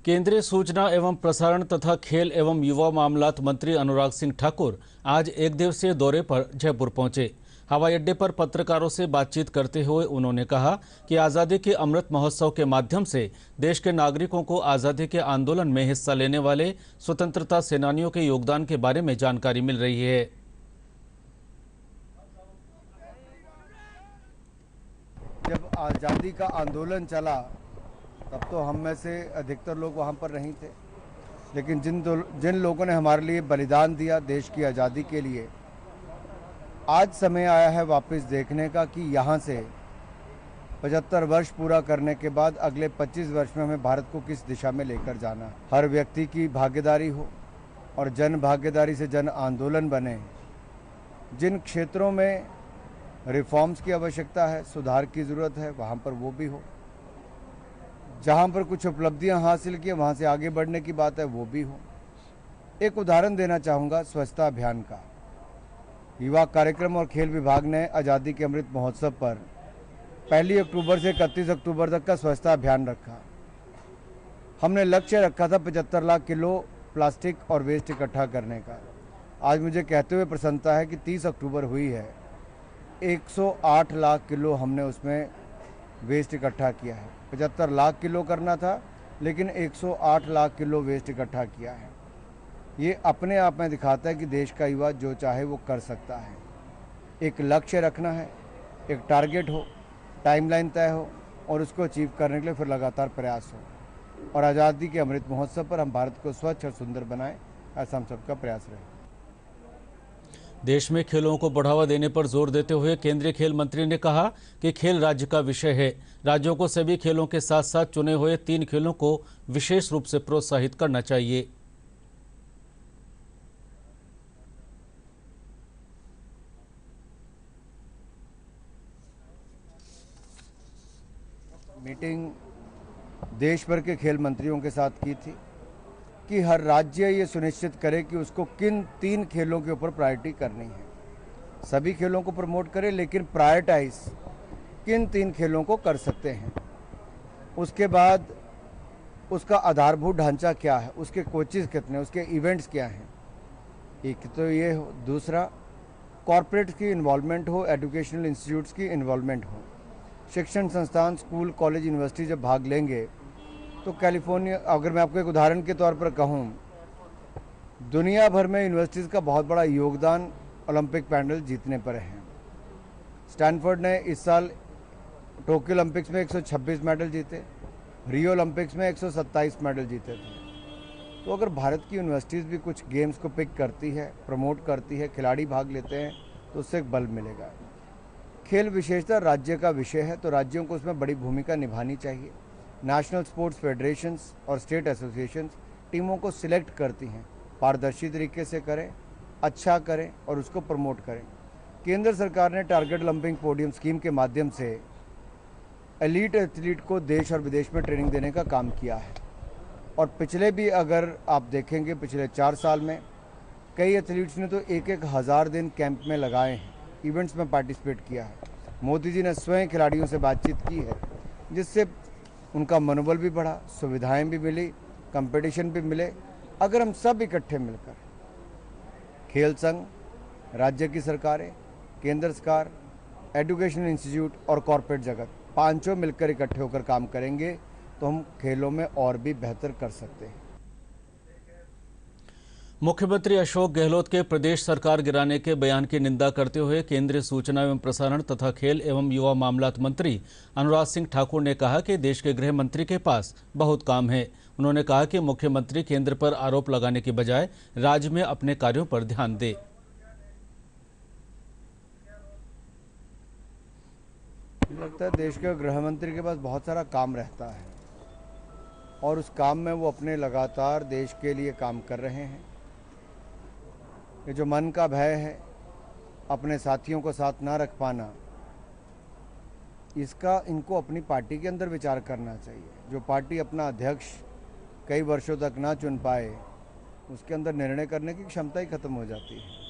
केंद्रीय सूचना एवं प्रसारण तथा खेल एवं युवा मामलात मंत्री अनुराग सिंह ठाकुर आज एक दिवसीय दौरे पर जयपुर पहुंचे। हवाई अड्डे पर पत्रकारों से बातचीत करते हुए उन्होंने कहा कि आज़ादी के अमृत महोत्सव के माध्यम से देश के नागरिकों को आज़ादी के आंदोलन में हिस्सा लेने वाले स्वतंत्रता सेनानियों के योगदान के बारे में जानकारी मिल रही है। जब आज़ादी का आंदोलन चला तब तो हम में से अधिकतर लोग वहाँ पर नहीं थे, लेकिन जिन लोगों ने हमारे लिए बलिदान दिया देश की आज़ादी के लिए, आज समय आया है वापस देखने का कि यहाँ से 75 वर्ष पूरा करने के बाद अगले 25 वर्ष में हमें भारत को किस दिशा में लेकर जाना है। हर व्यक्ति की भागीदारी हो और जन भागीदारी से जन आंदोलन बने। जिन क्षेत्रों में रिफॉर्म्स की आवश्यकता है, सुधार की ज़रूरत है, वहाँ पर वो भी हो। जहाँ पर कुछ उपलब्धियाँ हासिल की, वहाँ से आगे बढ़ने की बात है, वो भी हो। एक उदाहरण देना चाहूँगा स्वच्छता अभियान का। युवा कार्यक्रम और खेल विभाग ने आज़ादी के अमृत महोत्सव पर 1 अक्टूबर से 31 अक्टूबर तक का स्वच्छता अभियान रखा। हमने लक्ष्य रखा था 75 लाख किलो प्लास्टिक और वेस्ट इकट्ठा करने का। आज मुझे कहते हुए प्रसन्नता है कि 30 अक्टूबर हुई है, 108 लाख किलो हमने उसमें वेस्ट इकट्ठा किया है। 75 लाख किलो करना था, लेकिन 108 लाख किलो वेस्ट इकट्ठा किया है। ये अपने आप में दिखाता है कि देश का युवा जो चाहे वो कर सकता है। एक लक्ष्य रखना है, एक टारगेट हो, टाइमलाइन तय हो और उसको अचीव करने के लिए फिर लगातार प्रयास हो। और आज़ादी के अमृत महोत्सव पर हम भारत को स्वच्छ और सुंदर बनाएं, ऐसा हम सबका प्रयास रहे। देश में खेलों को बढ़ावा देने पर जोर देते हुए केंद्रीय खेल मंत्री ने कहा कि खेल राज्य का विषय है। राज्यों को सभी खेलों के साथ साथ चुने हुए 3 खेलों को विशेष रूप से प्रोत्साहित करना चाहिए। मीटिंग देश भर के खेल मंत्रियों के साथ की थी कि हर राज्य ये सुनिश्चित करे कि उसको किन 3 खेलों के ऊपर प्रायोरिटी करनी है। सभी खेलों को प्रमोट करे, लेकिन प्रायोरिटाइज किन 3 खेलों को कर सकते हैं। उसके बाद उसका आधारभूत ढांचा क्या है, उसके कोचेस कितने, उसके इवेंट्स क्या हैं। एक तो ये हो। दूसरा, कॉरपोरेट की इन्वॉल्वमेंट हो, एजुकेशनल इंस्टीट्यूट्स की इन्वॉल्वमेंट हो। शिक्षण संस्थान, स्कूल, कॉलेज, यूनिवर्सिटी जब भाग लेंगे तो कैलिफोर्निया, अगर मैं आपको एक उदाहरण के तौर पर कहूँ, दुनिया भर में यूनिवर्सिटीज़ का बहुत बड़ा योगदान ओलंपिक मेडल जीतने पर है। स्टैनफोर्ड ने इस साल टोक्यो ओलंपिक्स में 126 मेडल जीते, रियो ओलंपिक्स में 127 मेडल जीते थे। तो अगर भारत की यूनिवर्सिटीज़ भी कुछ गेम्स को पिक करती है, प्रमोट करती है, खिलाड़ी भाग लेते हैं, तो उससे एक बल मिलेगा। खेल विशेषता राज्य का विषय है, तो राज्यों को उसमें बड़ी भूमिका निभानी चाहिए। नेशनल स्पोर्ट्स फेडरेशंस और स्टेट एसोसिएशंस टीमों को सिलेक्ट करती हैं, पारदर्शी तरीके से करें, अच्छा करें और उसको प्रमोट करें। केंद्र सरकार ने टारगेट लंपिंग पोडियम स्कीम के माध्यम से एलीट एथलीट को देश और विदेश में ट्रेनिंग देने का काम किया है। और पिछले भी अगर आप देखेंगे, पिछले 4 साल में कई एथलीट्स ने तो 1-1 हज़ार दिन कैंप में लगाए हैं, इवेंट्स में पार्टिसिपेट किया है। मोदी जी ने स्वयं खिलाड़ियों से बातचीत की है, जिससे उनका मनोबल भी बढ़ा, सुविधाएं भी मिली, कंपटीशन भी मिले। अगर हम सब इकट्ठे मिलकर, खेल संघ, राज्य की सरकारें, केंद्र सरकार, एजुकेशनल इंस्टीट्यूट और कॉरपोरेट जगत, पांचों मिलकर इकट्ठे होकर काम करेंगे तो हम खेलों में और भी बेहतर कर सकते हैं। मुख्यमंत्री अशोक गहलोत के प्रदेश सरकार गिराने के बयान की निंदा करते हुए केंद्रीय सूचना एवं प्रसारण तथा खेल एवं युवा मामलात मंत्री अनुराग सिंह ठाकुर ने कहा कि देश के गृह मंत्री के पास बहुत काम है। उन्होंने कहा कि मुख्यमंत्री केंद्र पर आरोप लगाने के बजाय राज्य में अपने कार्यों पर ध्यान दे। लगता है देश के गृह मंत्री के पास बहुत सारा काम रहता है और उस काम में वो अपने लगातार देश के लिए काम कर रहे हैं। ये जो मन का भय है, अपने साथियों को साथ ना रख पाना, इसका इनको अपनी पार्टी के अंदर विचार करना चाहिए। जो पार्टी अपना अध्यक्ष कई वर्षों तक ना चुन पाए, उसके अंदर निर्णय करने की क्षमता ही खत्म हो जाती है।